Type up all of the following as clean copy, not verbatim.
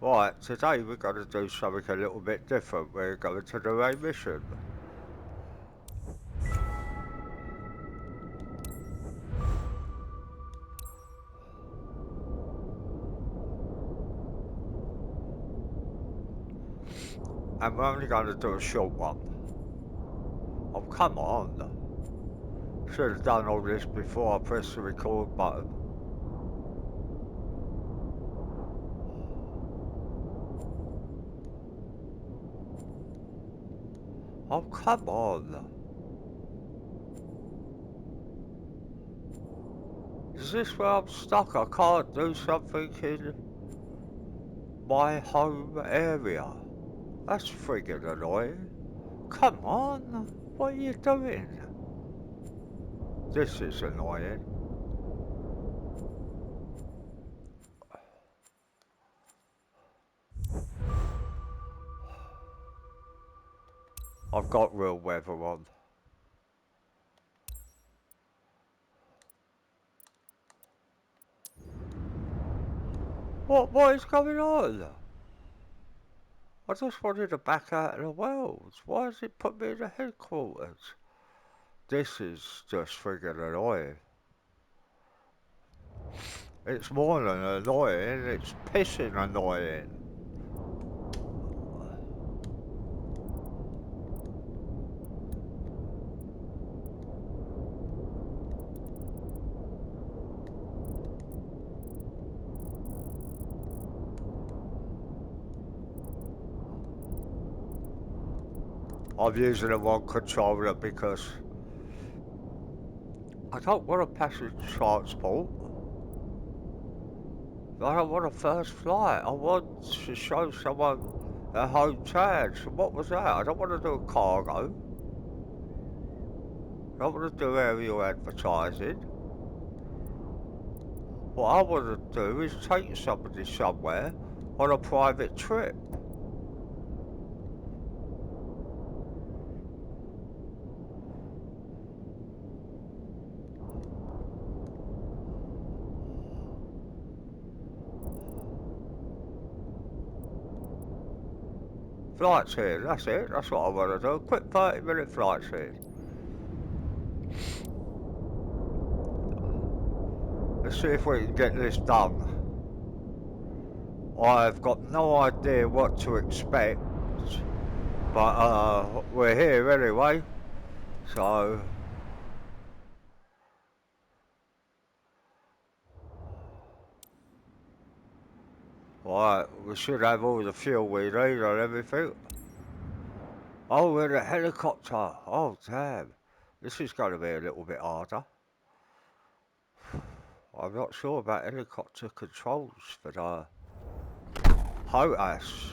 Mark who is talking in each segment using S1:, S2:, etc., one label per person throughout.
S1: Right, today we're going to do something a little bit different. We're going to do a mission. And we're only going to do a short one. Oh, come on. Should have done all this before I pressed the record button. Oh, come on. Is this where I'm stuck? I can't do something in my home area. That's friggin' annoying. Come on. What are you doing? This is annoying. I've got real weather on. What is going on? I just wanted to back out of the world. Why has it put me in the headquarters? This is just friggin' annoying. It's more than annoying, it's pissing annoying. I'm using the wrong controller because I don't want a passenger transport. I don't want a first flight. I want to show someone their hometown. So what was that? I don't want to do a cargo. I don't want to do aerial advertising. What I want to do is take somebody somewhere on a private trip. Flights here, that's it, that's what I want to do. A quick 30-minute flights here. Let's see if we can get this done. I've got no idea what to expect, but we're here anyway, so... Right, we should have all the fuel we need and everything. Oh, we're in a helicopter. Oh, damn. This is going to be a little bit harder. I'm not sure about helicopter controls for the HOTAS.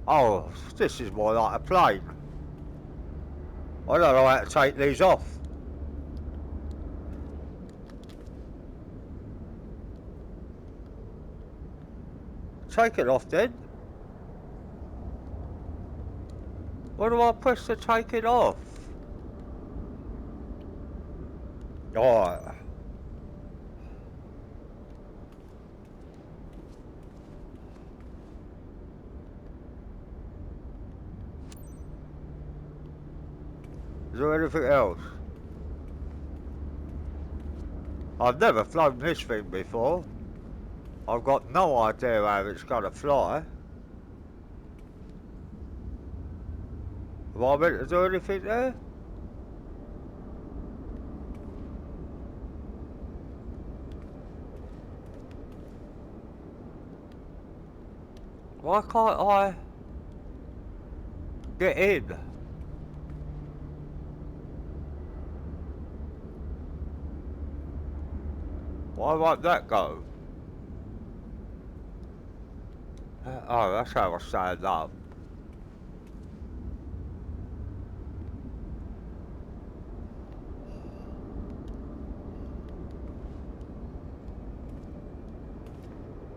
S1: Oh, this is more like a plane. I don't know how to take these off. Take it off then. What do I press to take it off? Alright. Is there anything else? I've never flown this thing before. I've got no idea how it's going to fly. Am I meant to do anything there? Why can't I get in? Why won't that go? Oh, that's how I stand up.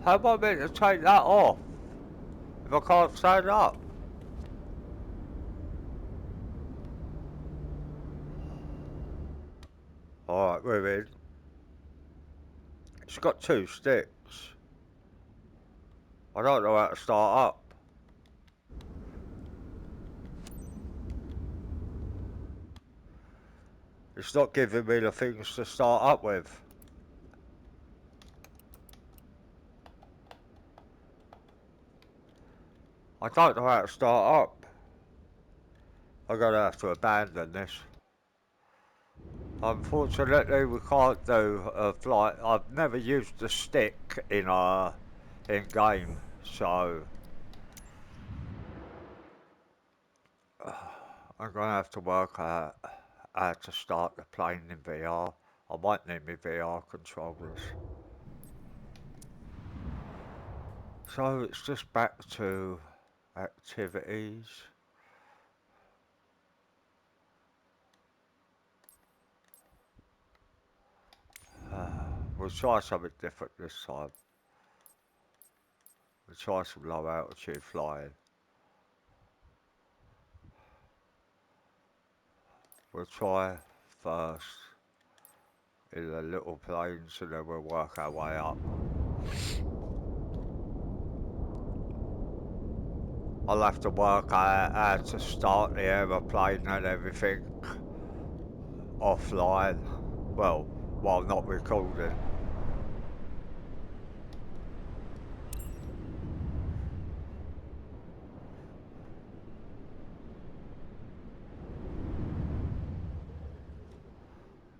S1: How am I meant to take that off if I can't stand up? Alright, we're in. It's got two sticks. I don't know how to start up. It's not giving me the things to start up with. I don't know how to start up. I'm gonna have to abandon this. Unfortunately, we can't do a flight. I've never used the stick in game, so I'm gonna have to work out how to start the plane in VR. I might need my VR controllers. So it's just back to activities. We'll try something different this time. We'll try some low altitude flying. We'll try first in the little planes and then we'll work our way up. I'll have to work out how to start the aeroplane and everything offline. Well, while not recording.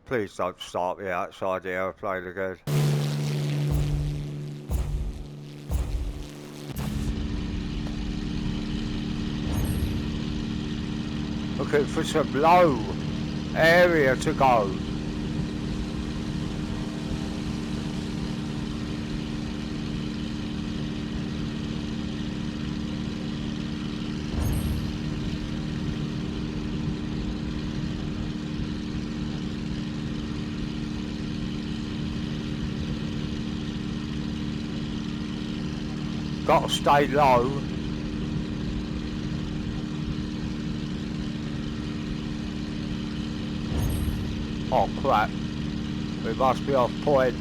S1: Please don't start me outside the aeroplane again. Looking for some low area to go. Gotta stay low. Oh crap. We must be off point.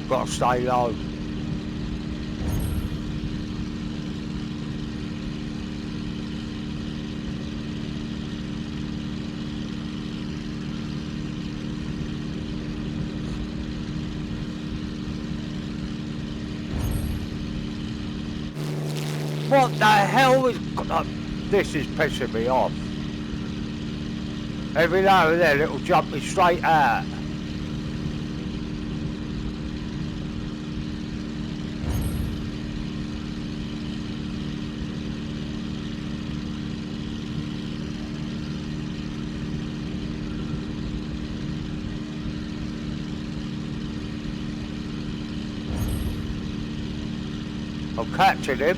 S1: Gotta stay low. What the hell is... this is pissing me off. Every now and then it'll jump me straight out. I'm catching him.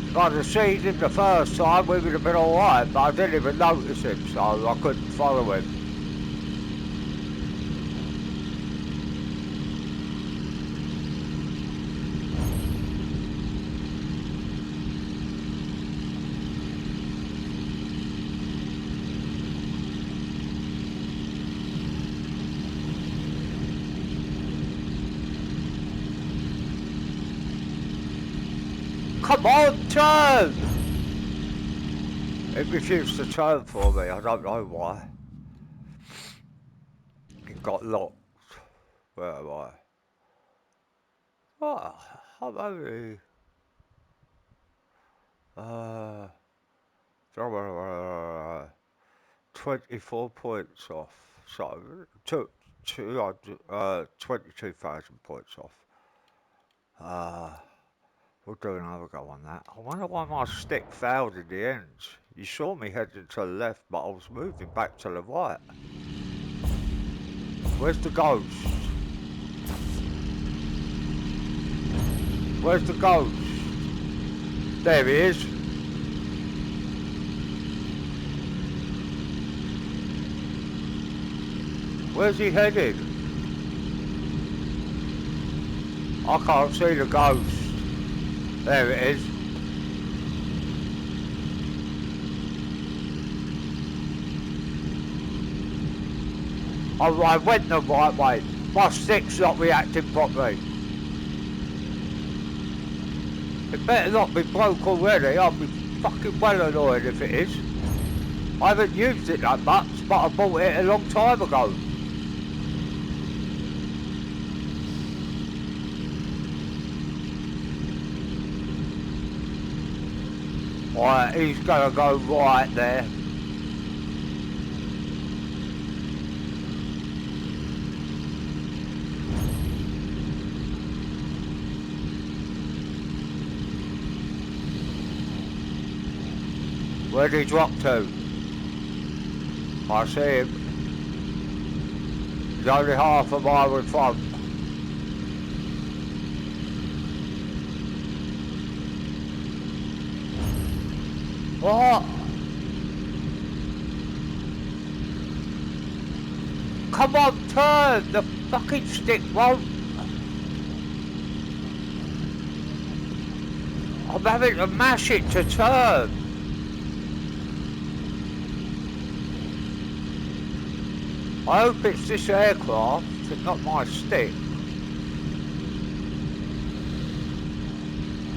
S1: If I'd have seen him the first time, we would have been alright, but I didn't even notice him, so I couldn't follow him. Come on, turn! It refused to turn for me, I don't know why. It got locked. Where am I? Oh, I'm only... Uh... 24 points off. So, 22,000 points off. We'll do another go on that. I wonder why my stick failed in the end. You saw me heading to the left, but I was moving back to the right. Where's the ghost? Where's the ghost? There he is. Where's he headed? I can't see the ghost. There it is. I went the right way. My stick's not reacting properly. It better not be broke already. I'll be fucking well annoyed if it is. I haven't used it that much, but I bought it a long time ago. Right, he's gonna go right there. Where'd he drop to? I see him. He's only half a mile in front. What? Come on, turn! The fucking stick won't. I'm having to mash it to turn. I hope it's this aircraft and not my stick.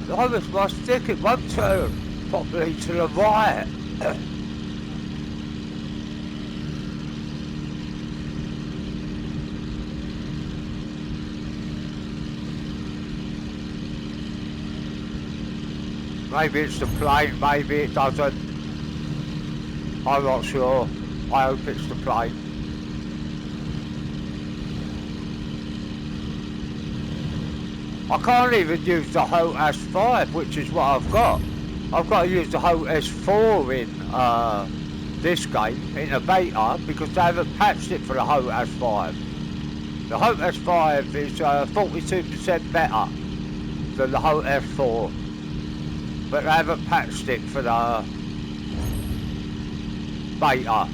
S1: No, it's my stick, it won't turn properly to the right. Maybe it's the plane, maybe it doesn't. I'm not sure. I hope it's the plane. I can't even use the HOTAS 5, which is what I've got. I've got to use the HOTAS 4 in this game, in the beta, because they haven't patched it for the HOTAS 5. The HOTAS 5 is 42% better than the HOTAS 4. But they haven't patched it for the beta.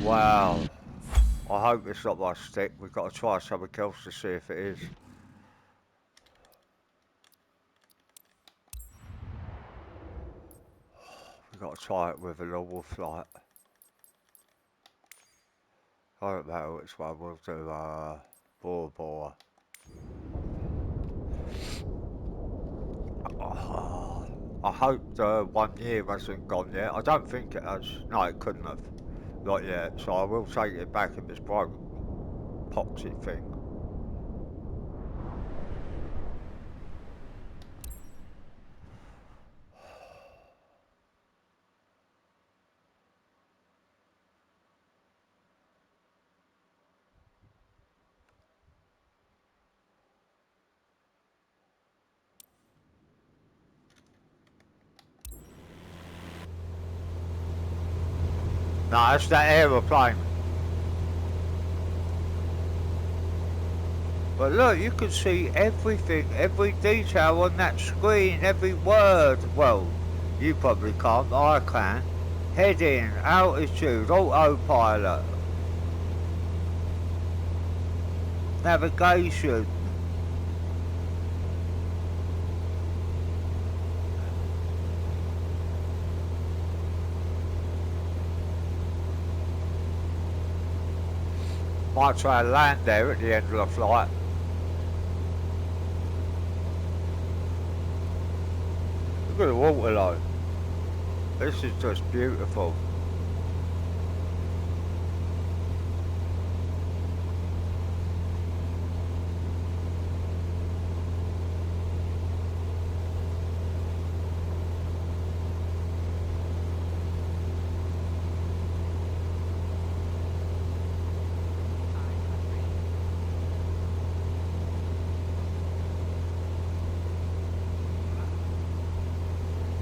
S1: Wow. I hope it's not my stick. We've got to try something else to see if it is. We've got to try it with a normal flight. I don't know which one we'll do. Bora Bora. I hope the 1 year hasn't gone yet. I don't think it has. No, it couldn't have. Not yet. So I will take it back if it's broken. Poxy thing. No, that's that aeroplane. But look, you can see everything, every detail on that screen, every word. Well, you probably can't, I can. Heading, altitude, autopilot, navigation. Might try and land there at the end of the flight. Look at the water though. This is just beautiful.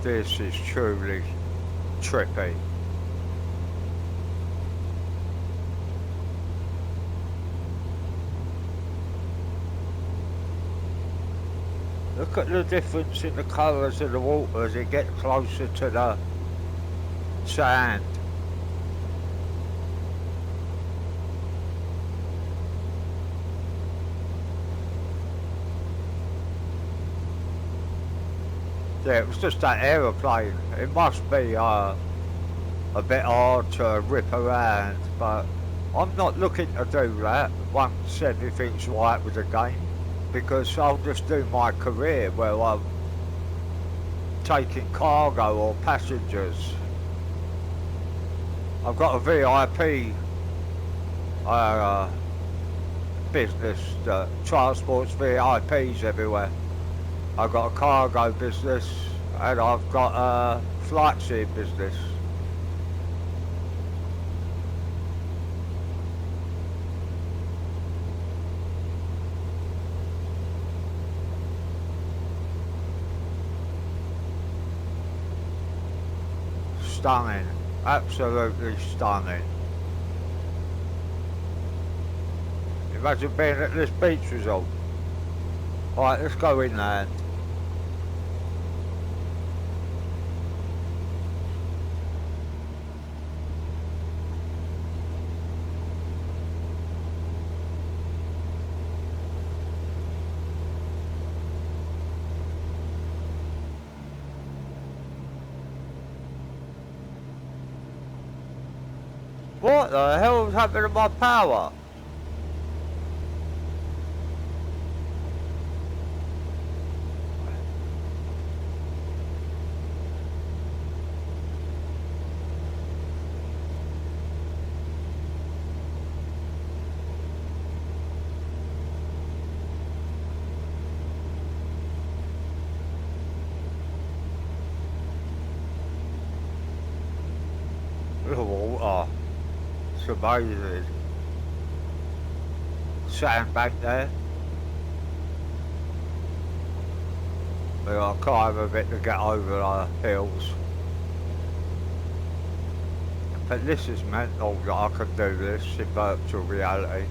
S1: This is truly trippy. Look at the difference in the colours of the water as it gets closer to the sand. Yeah, it was just that aeroplane. It must be a bit hard to rip around, but I'm not looking to do that once everything's right with the game, because I'll just do my career where I'm taking cargo or passengers. I've got a VIP business that transports VIPs everywhere. I've got a cargo business and I've got a flight sim business. Stunning, absolutely stunning. Imagine being at this beach resort. Alright, let's go inland. What the hell is happening to my power? The water. It's amazing. Sandbank there. We gotta climb a bit to get over the hills. But this is mental that I can do this in virtual reality.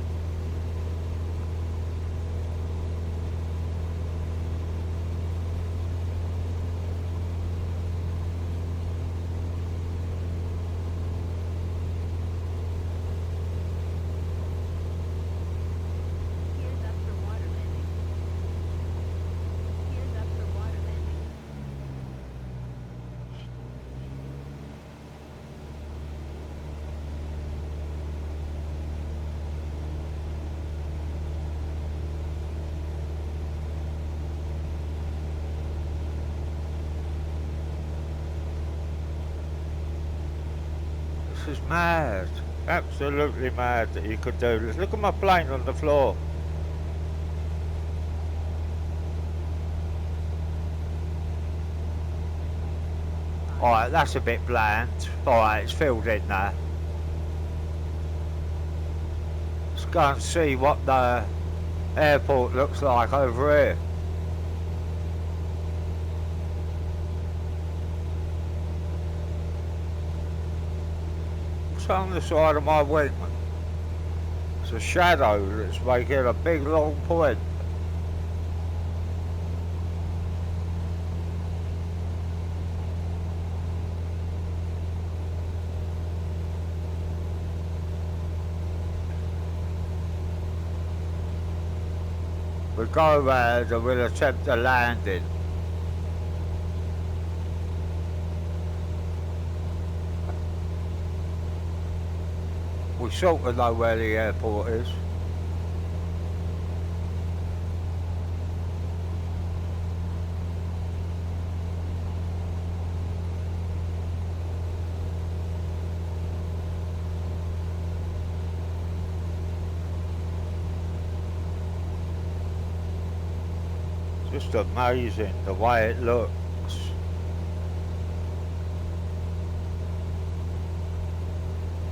S1: This is mad. Absolutely mad that you could do this. Look at my plane on the floor. Alright, that's a bit bland. Alright, it's filled in now. Let's go and see what the airport looks like over here. What's on the side of my wing? It's a shadow that's making a big long point. We'll go around and we'll attempt a landing. We sort of know where the airport is. Just amazing the way it looks.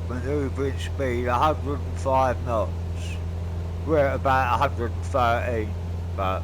S1: Manoeuvring speed 105 knots. We're at about 113, but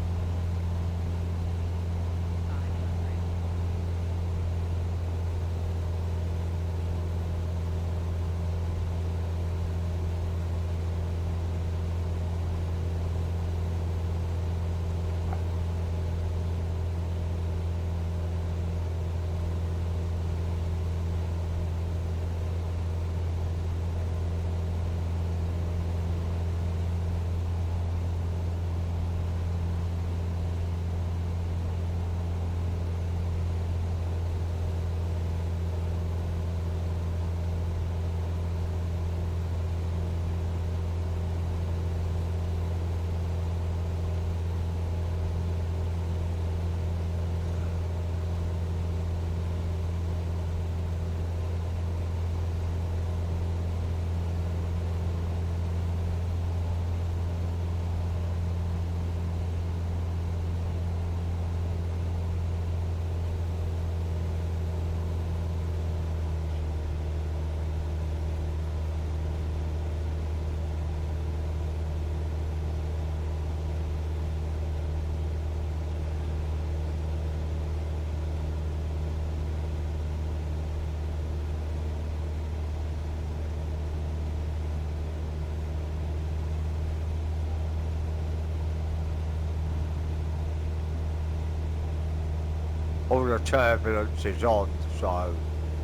S1: all the turbulence is on, so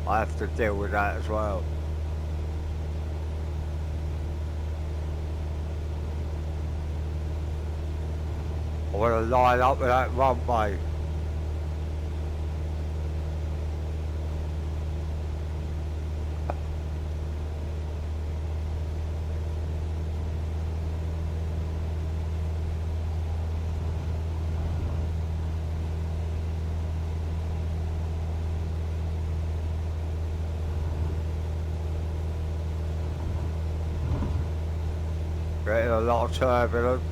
S1: I have to deal with that as well. I want to line up with that runway. Getting a lot of turbulence.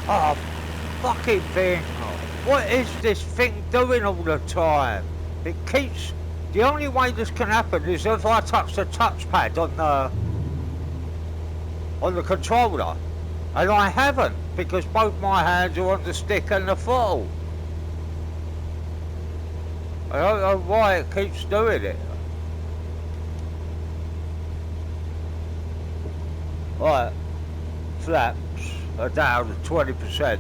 S1: Oh, fucking thing. What is this thing doing all the time? It keeps... The only way this can happen is if I touch the touchpad on the controller. And I haven't, because both my hands are on the stick and the throttle. I don't know why it keeps doing it. Right, flaps are down to 20%.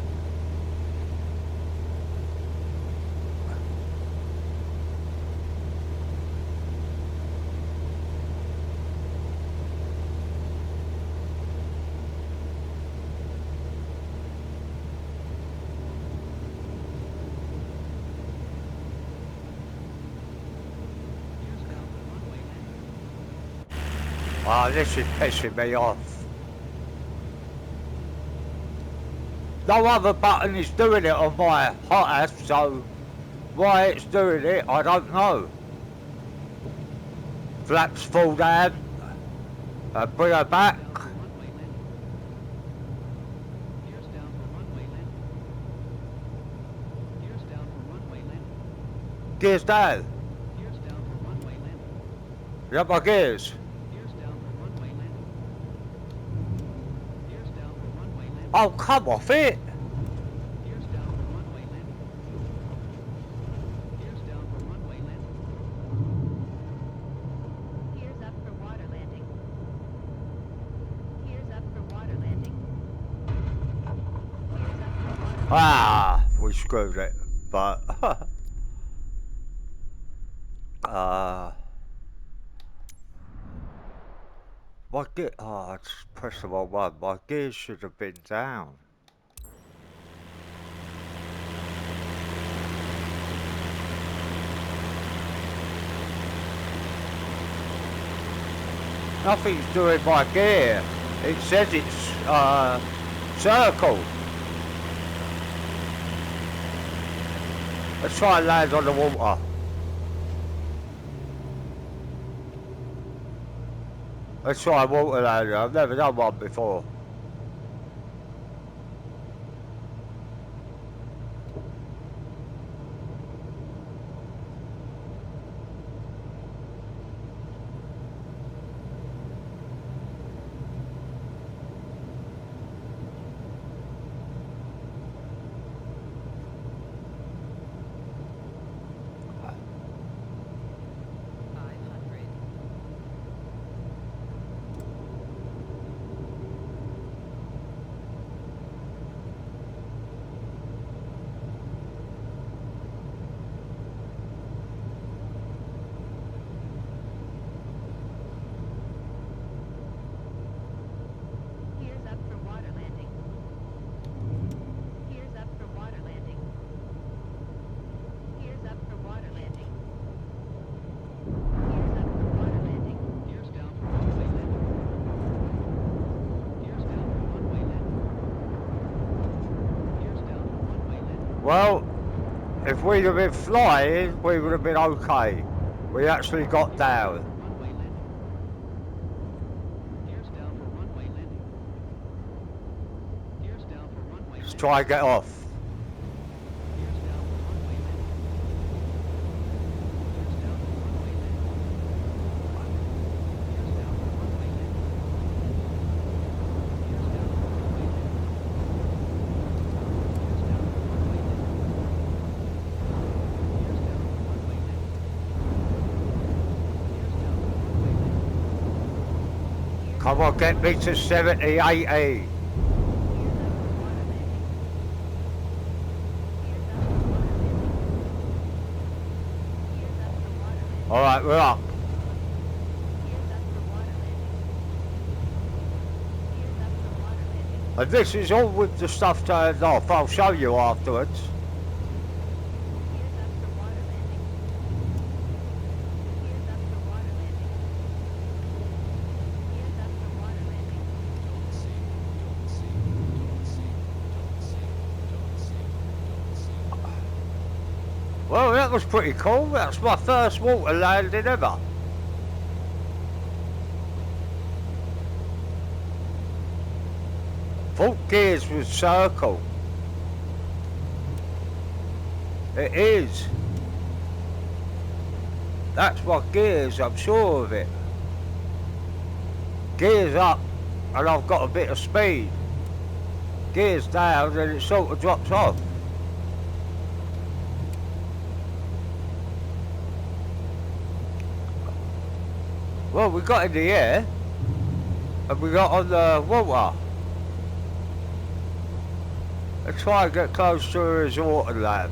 S1: Oh, this is pissing me off. No other button is doing it on my hot ass, so why it's doing it, I don't know. Flaps fall down. Bring her back. Gears down. You got my gears? Oh, come off it! Ah, we screwed it, but my gear. Oh, I just pressed the wrong one. My gears should have been down. Nothing's doing my gear. It says it's circle. Let's try and land on the water. Let's try a water lander. I've never done one before. Well, if we'd have been flying, we would have been okay. We actually got down. Let's try and get off. Come on, get me to 70, 80. Alright, we're up. And this is all with the stuff turned off. I'll show you afterwards. Well, that was pretty cool. That's my first water landing ever. Thought gears was circle. It is. That's my gears, I'm sure of it. Gears up and I've got a bit of speed. Gears down and it sort of drops off. Well, we got in the air and we got on the water. Let's try and get close to a resort and land.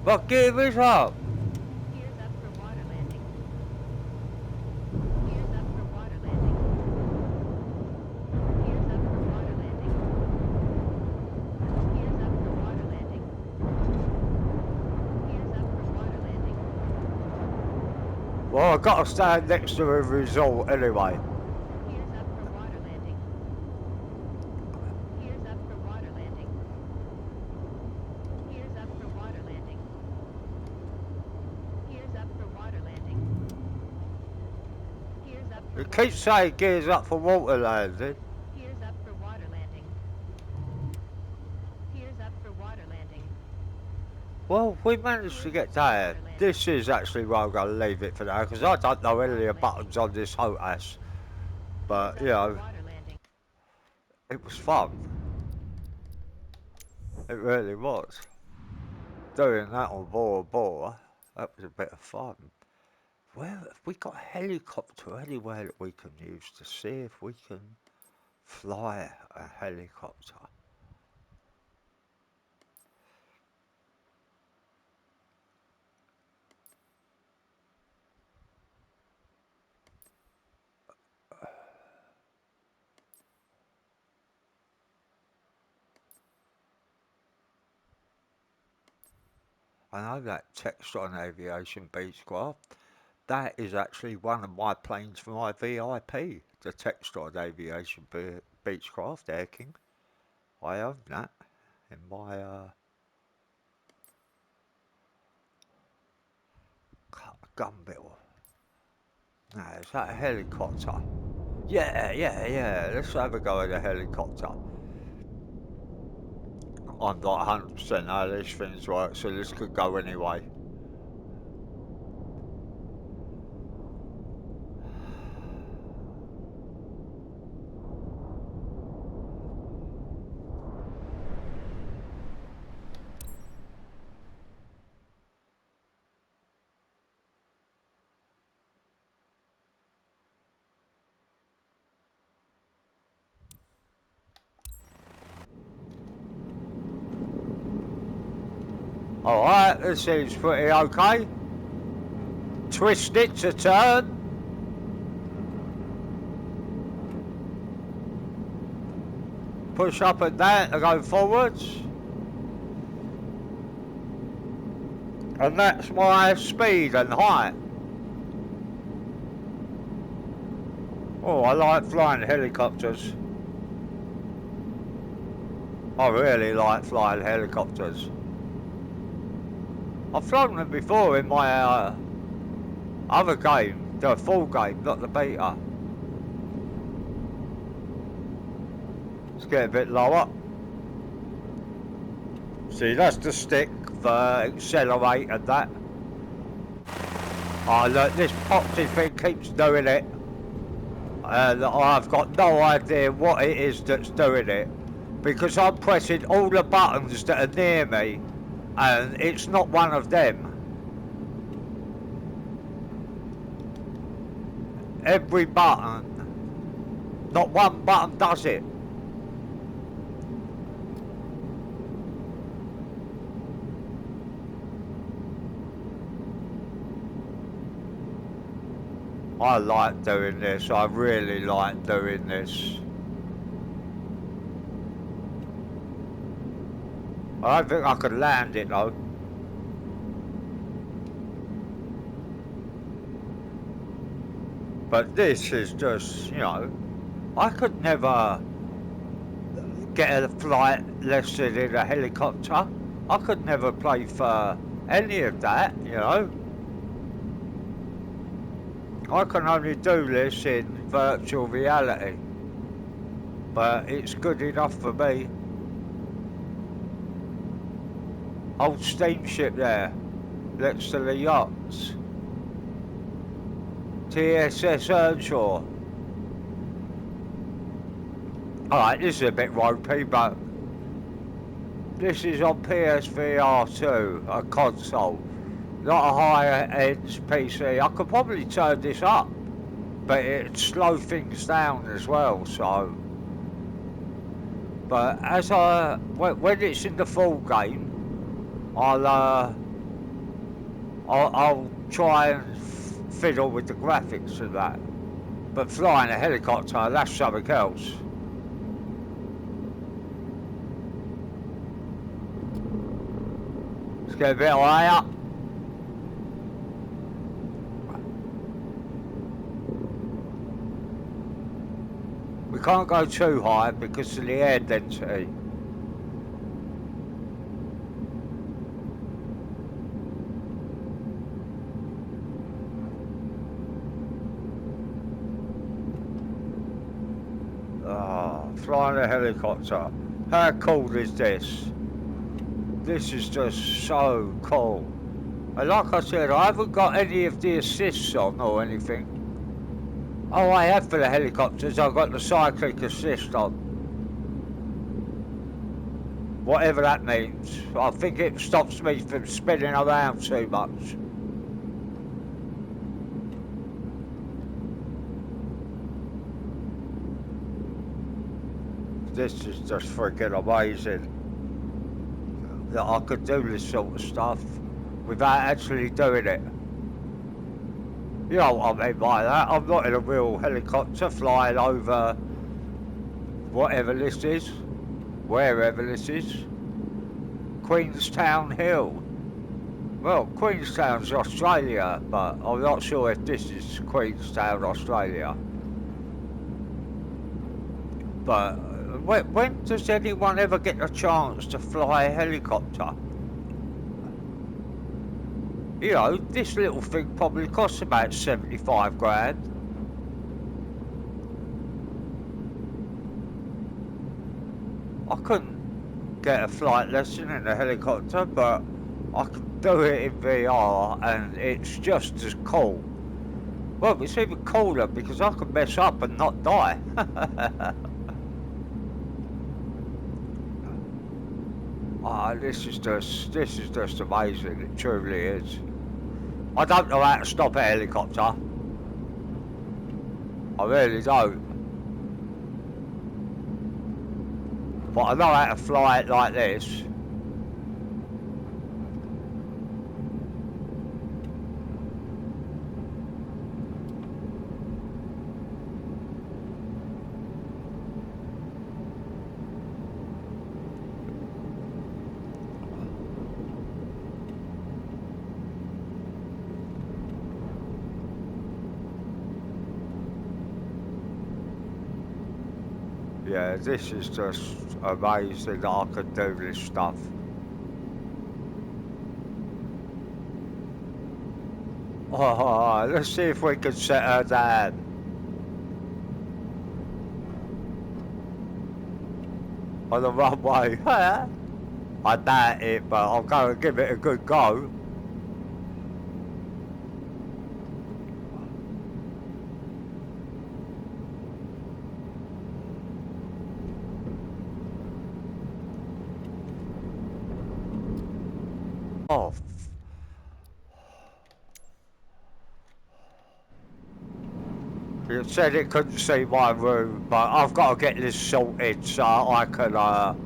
S1: But give us up. Well, I've got to stand next to a resort anyway. It keeps saying gears up for water landing.
S2: Gears up for water landing. Gears up for water landing.
S1: Well, we managed to get there. This is actually where I'm going to leave it for now, because I don't know any of the buttons on this HOTAS. But, you know, it was fun. It really was. Doing that on Bora Bora, that was a bit of fun. Well, have we got a helicopter anywhere that we can use to see if we can fly a helicopter? I know that Textron Aviation Beechcraft. That is actually one of my planes for my VIP, the Textron Aviation Beechcraft Air King. I own that in my gun bill. Now, is that a helicopter? Yeah. Let's have a go at a helicopter. I'm not 100% how these things work, so this could go anyway. Alright, this seems pretty okay. Twist it to turn. Push up and down to go forwards. And that's my speed and height. Oh, I like flying helicopters. I really like flying helicopters. I've flown them before in my other game, the full game, not the beta. Let's get a bit lower. See, that's the stick for accelerate and that. Oh look, this poxy thing keeps doing it. And I've got no idea what it is that's doing it. Because I'm pressing all the buttons that are near me. And it's not one of them. Every button. Not one button does it. I like doing this, I really like doing this. I don't think I could land it though. But this is just, you know, I could never get a flight lesson in a helicopter. I could never play for any of that, you know. I can only do this in virtual reality, but it's good enough for me. Old steamship there, next to the yachts. TSS Earnshaw. Alright, this is a bit ropey, but this is on psvr2, a console. Not a higher end PC. I could probably turn this up, but it'd slow things down as well, so. But as when it's in the full game, I'll try and fiddle with the graphics and that. But flying a helicopter, that's something else. Let's get a bit higher. We can't go too high because of the air density. Flying a helicopter. How cool is this? This is just so cool. And like I said, I haven't got any of the assists on or anything. Oh, I have for the helicopters. I've got the cyclic assist on. Whatever that means. I think it stops me from spinning around too much. This is just freaking amazing. That I could do this sort of stuff without actually doing it. You know what I mean by that? I'm not in a real helicopter flying over whatever this is, wherever this is. Queenstown Hill. Well, Queenstown's Australia, but I'm not sure if this is Queenstown, Australia. But when does anyone ever get a chance to fly a helicopter? You know, this little thing probably costs about 75 grand. I couldn't get a flight lesson in a helicopter, but I can do it in VR and it's just as cool. Well, it's even cooler because I can mess up and not die. This is just amazing, it truly is. I don't know how to stop a helicopter. I really don't. But I know how to fly it like this. Yeah, this is just amazing that I can do this stuff. Oh, let's see if we can set her down. On the runway. I doubt it, but I'll go and give it a good go. Oh, it said it couldn't see my room, but I've got to get this sorted so I can, I've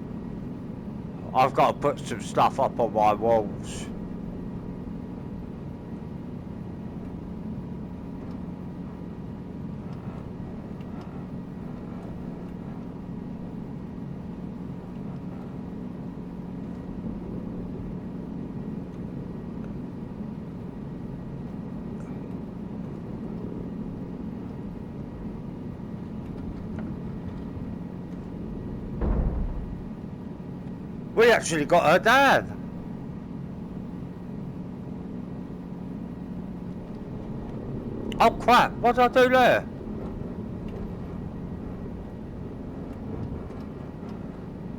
S1: got to put some stuff up on my walls. We actually got her down. Oh crap, what did I do there?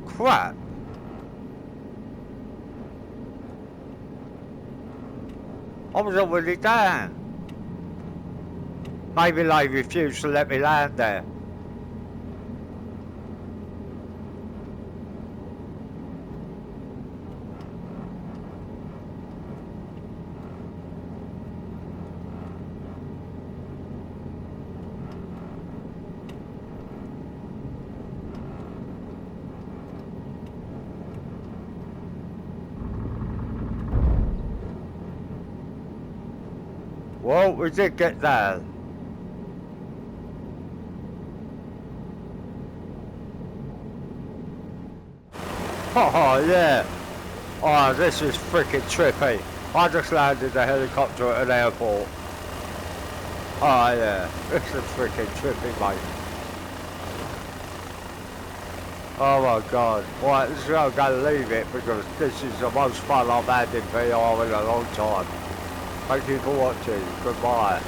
S1: Crap. I was already down. Maybe they refused to let me land there. Well, we did get there. Oh yeah. Oh, this is freaking trippy. I just landed a helicopter at an airport. Oh yeah, this is freaking trippy, mate. Oh my god. Right, this is where I'm going to leave it because this is the most fun I've had in VR in a long time. Thank you for watching. Goodbye.